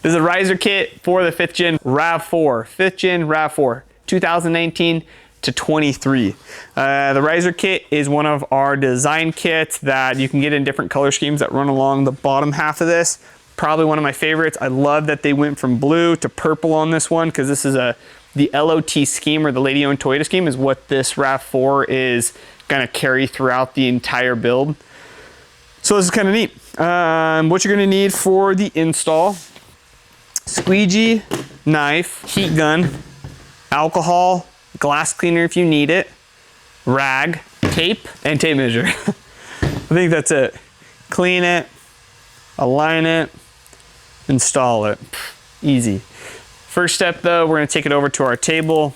This is a riser kit for the 5th gen Rav4. 5th gen Rav4, 2019 to 23. The riser kit is one of our design kits that you can get in different color schemes that run along the bottom half of this. Probably one of my favorites. I love that they went from blue to purple on this one, because this is the LOT scheme, or the lady-owned Toyota scheme, is what this Rav4 is gonna carry throughout the entire build. So this is kind of neat. What you're gonna need for the install: squeegee, knife, heat gun, alcohol, glass cleaner if you need it, rag, tape, and tape measure. I think that's it. Clean it, align it, install it. Gee. First step though, we're gonna take it over to our table.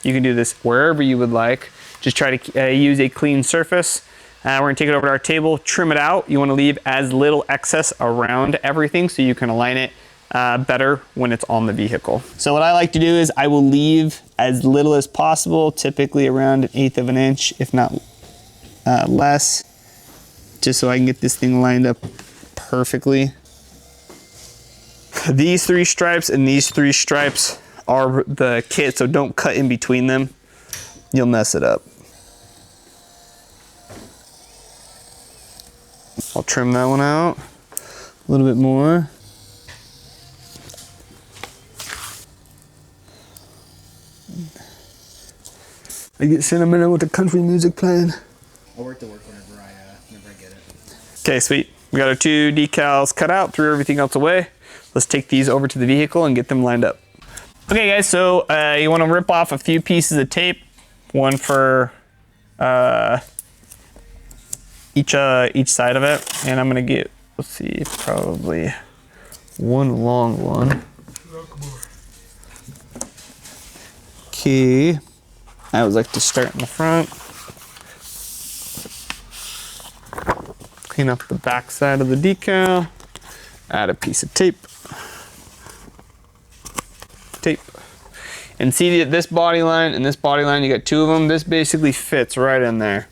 You can do this wherever you would like. Just try to use a clean surface. We're gonna take it over to our table, trim it out. You wanna leave as little excess around everything so you can align it better when it's on the vehicle. So what I like to do is I will leave as little as possible, typically around 1/8 of an inch, if not less, just so I can get this thing lined up perfectly. These 3 stripes and these 3 stripes are the kit, so don't cut in between them. You'll mess it up. I'll trim that one out a little bit more. I get sentimental with the country music playing. I'll work to work whenever I get it. Okay, sweet. We got our 2 decals cut out, threw everything else away. Let's take these over to the vehicle and get them lined up. Okay guys, so you want to rip off a few pieces of tape, one for each side of it, and I'm gonna get, let's see, probably one long one. Okay, I always like to start in the front. Clean up the back side of the decal, add a piece of tape. And see that this body line and this body line, you got 2 of them. This basically fits right in there.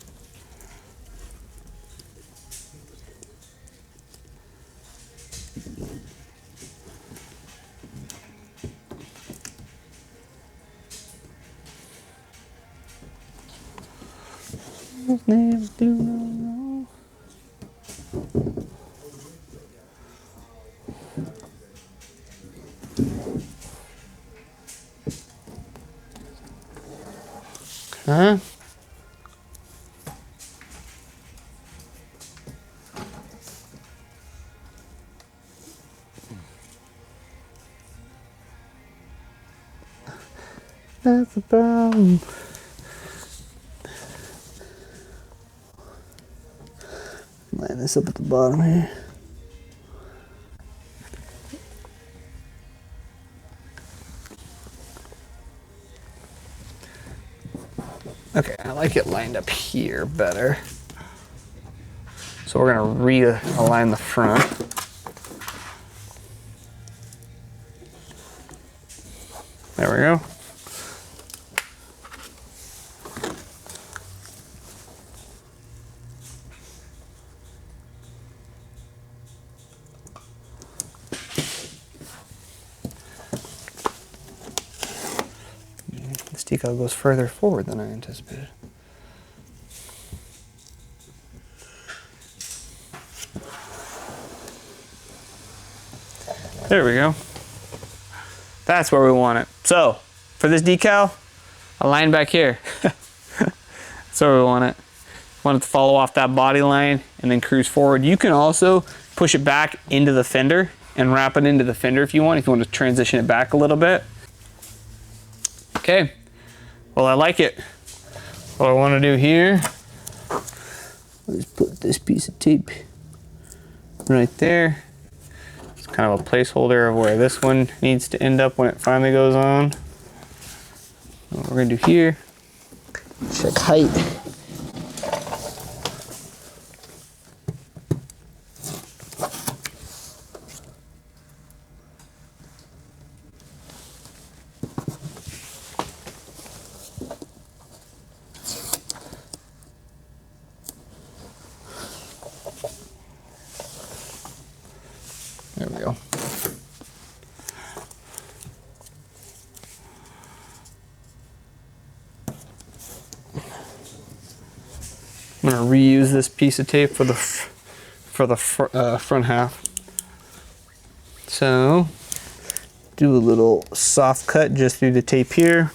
Huh? That's the problem. Line this up at the bottom here. Okay, I like it lined up here better. So we're gonna realign the front. There we go. This decal goes further forward than I anticipated. There we go. That's where we want it. So, for this decal, a line back here. That's where we want it. Want it to follow off that body line and then cruise forward. You can also push it back into the fender and wrap it into the fender if you want to transition it back a little bit. Okay, well, I like it. What I want to do here is put this piece of tape right there. It's kind of a placeholder of where this one needs to end up when it finally goes on. What we're gonna do here, check height. There we go. gonna reuse this piece of tape for the front half. So do a little soft cut just through the tape here.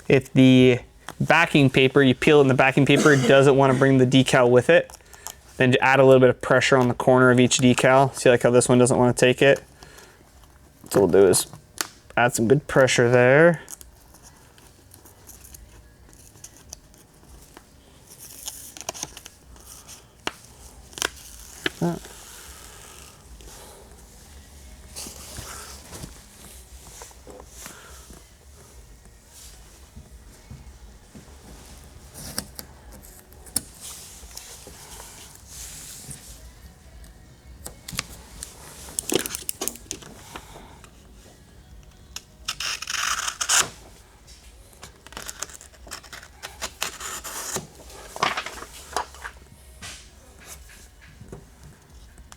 If the backing paper, you peel it in the backing paper, it doesn't want to bring the decal with it, then add a little bit of pressure on the corner of each decal. See like how this one doesn't want to take it? So what we'll do is add some good pressure there.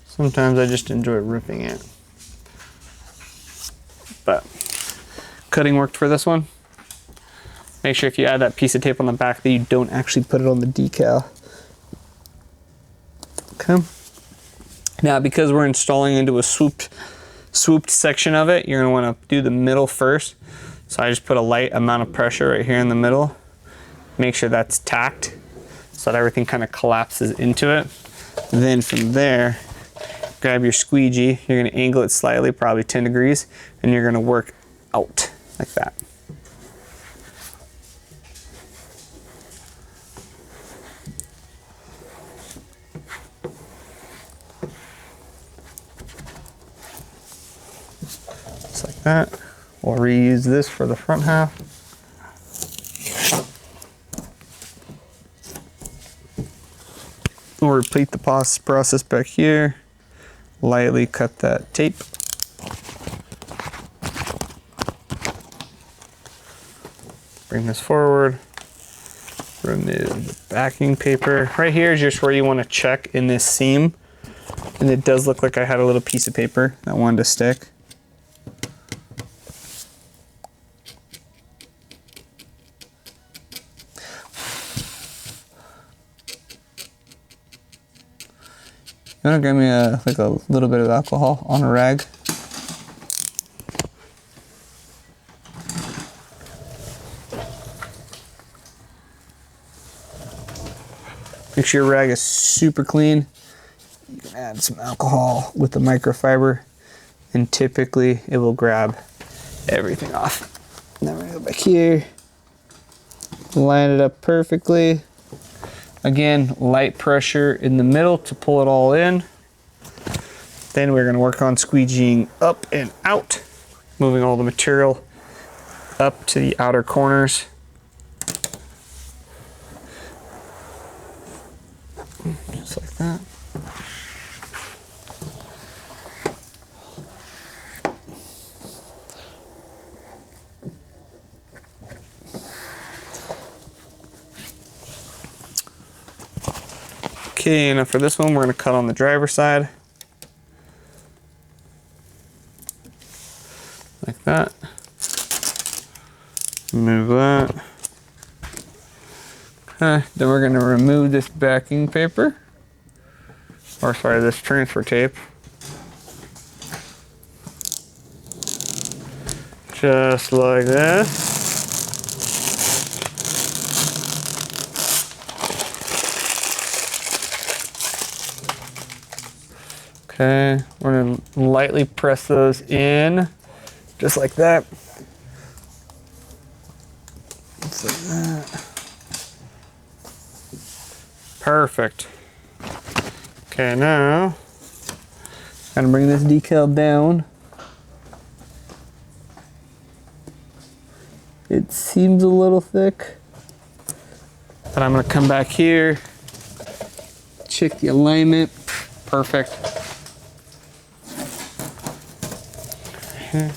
Sometimes I just enjoy ripping it. But cutting worked for this one. Make sure if you add that piece of tape on the back that you don't actually put it on the decal. Okay. Now because we're installing into a swooped section of it, you're gonna wanna do the middle first. So I just put a light amount of pressure right here in the middle. Make sure that's tacked so that everything kind of collapses into it. Then from there, grab your squeegee, you're gonna angle it slightly, probably 10 degrees, and you're gonna work out like that. Just like that. We'll reuse this for the front half. We'll repeat the process back here. Lightly cut that tape. Bring this forward. Remove the backing paper. Right here is just where you want to check in this seam. And it does look like I had a little piece of paper that wanted to stick. You want to grab me like a little bit of alcohol on a rag? Make sure your rag is super clean. You can add some alcohol with the microfiber and typically it will grab everything off. Now we're gonna go back here, line it up perfectly. Again, light pressure in the middle to pull it all in. Then we're gonna work on squeegeeing up and out, moving all the material up to the outer corners. Just like that. Okay, now for this one, we're gonna cut on the driver's side. Like that. Move that. Okay, then we're gonna remove this backing paper. Or sorry, this transfer tape. Just like this. Okay, we're gonna lightly press those in, just like that. Just like that. Perfect. Okay, now, gotta bring this decal down. It seems a little thick, but I'm gonna come back here, check the alignment. Perfect. Okay.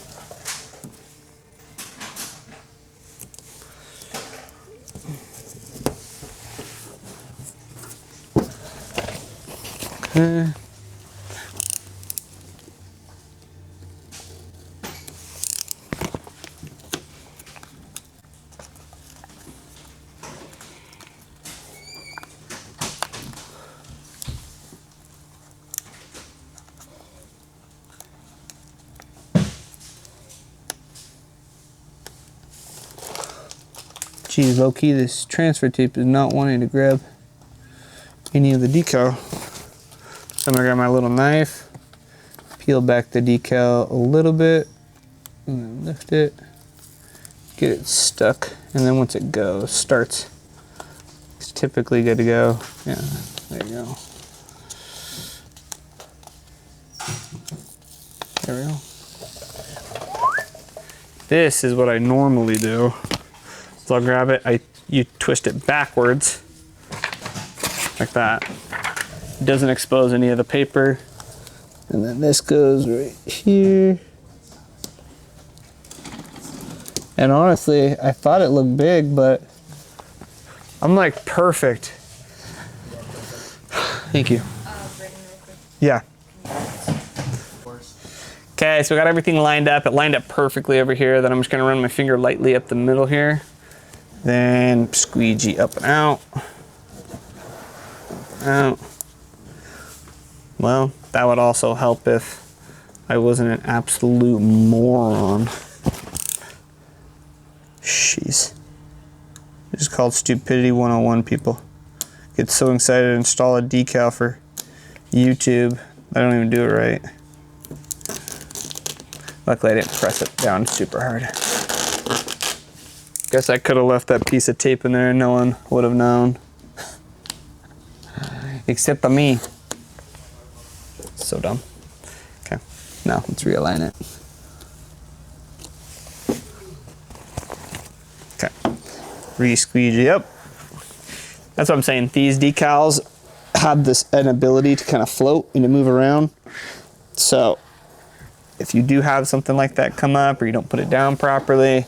Geez, low key, this transfer tape is not wanting to grab any of the decal. So I'm gonna grab my little knife, peel back the decal a little bit, and then lift it, get it stuck, and then once it starts, it's typically good to go. Yeah, there you go. There we go. This is what I normally do. So I'll grab it, you twist it backwards, like that. It doesn't expose any of the paper. And then this goes right here. And honestly, I thought it looked big, but I'm like perfect. Thank you. Yeah. Okay, so we got everything lined up. It lined up perfectly over here. Then I'm just gonna run my finger lightly up the middle here. Then squeegee up and out. Out. Well, that would also help if I wasn't an absolute moron. Jeez. This is called Stupidity 101, people. Get so excited to install a decal for YouTube. I don't even do it right. Luckily I didn't press it down super hard. Guess I could have left that piece of tape in there and no one would have known. Except for me. So dumb. Okay, now let's realign it. Okay, re-squeegee up. That's what I'm saying. These decals have an ability to kind of float and to move around. So if you do have something like that come up or you don't put it down properly,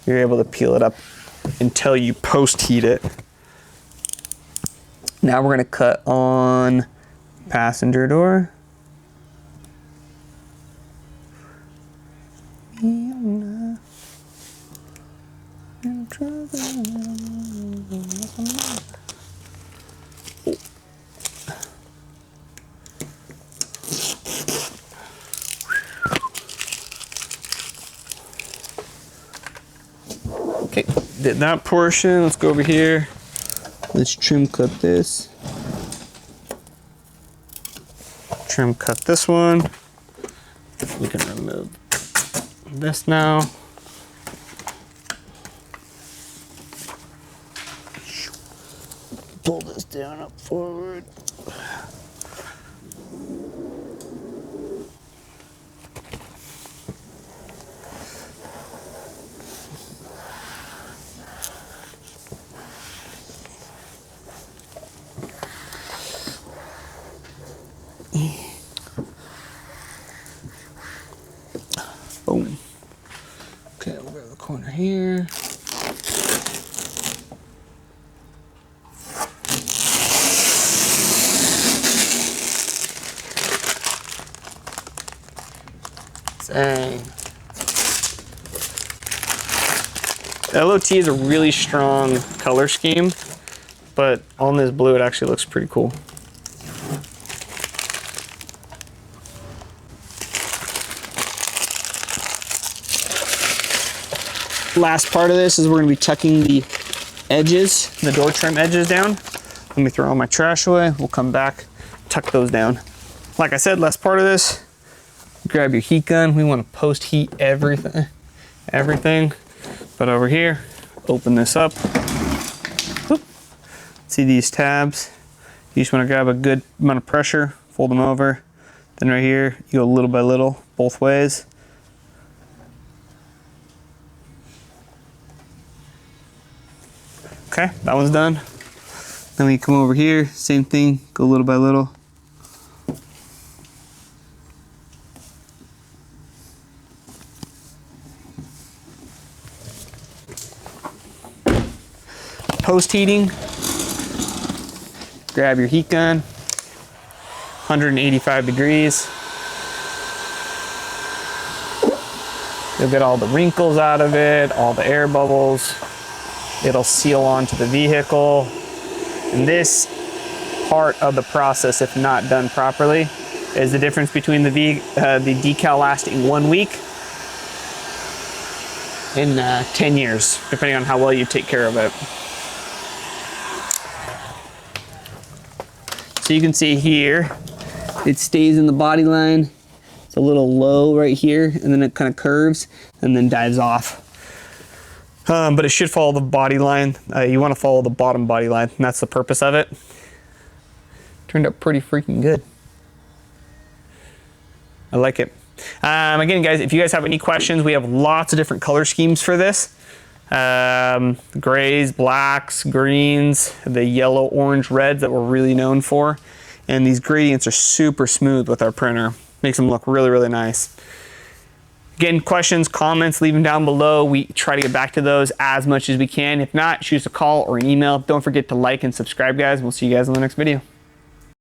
you're able to peel it up until you post-heat it. Now we're gonna cut on passenger door. Okay, did that portion. Let's go over here. Let's trim cut this. Trim cut this one. We can remove this now. Pull this down up forward. Boom. Okay, we'll go to the corner here. Dang. LOT is a really strong color scheme, but on this blue it actually looks pretty cool. Last part of this is we're going to be tucking the edges, the door trim edges down. Let me throw all my trash away. We'll come back, tuck those down. Like I said, last part of this, grab your heat gun. We want to post heat everything. But over here, open this up. Whoop. See these tabs? You just want to grab a good amount of pressure, fold them over. Then right here, you go little by little, both ways. Okay, that one's done. Then we come over here, same thing, go little by little. Post heating, grab your heat gun, 185 degrees. You'll get all the wrinkles out of it, all the air bubbles. It'll seal onto the vehicle. And this part of the process, if not done properly, is the difference between the decal lasting 1 week in 10 years, depending on how well you take care of it. So you can see here, it stays in the body line. It's a little low right here, and then it kind of curves and then dives off. But it should follow the body line. You want to follow the bottom body line, and that's the purpose of it. Turned out pretty freaking good. I like it. Again, guys, if you guys have any questions, we have lots of different color schemes for this. Grays, blacks, greens, the yellow, orange, reds that we're really known for. And these gradients are super smooth with our printer. Makes them look really, really nice. Again, questions, comments, leave them down below. We try to get back to those as much as we can. If not, shoot us a call or an email. Don't forget to like and subscribe, guys. We'll see you guys in the next video.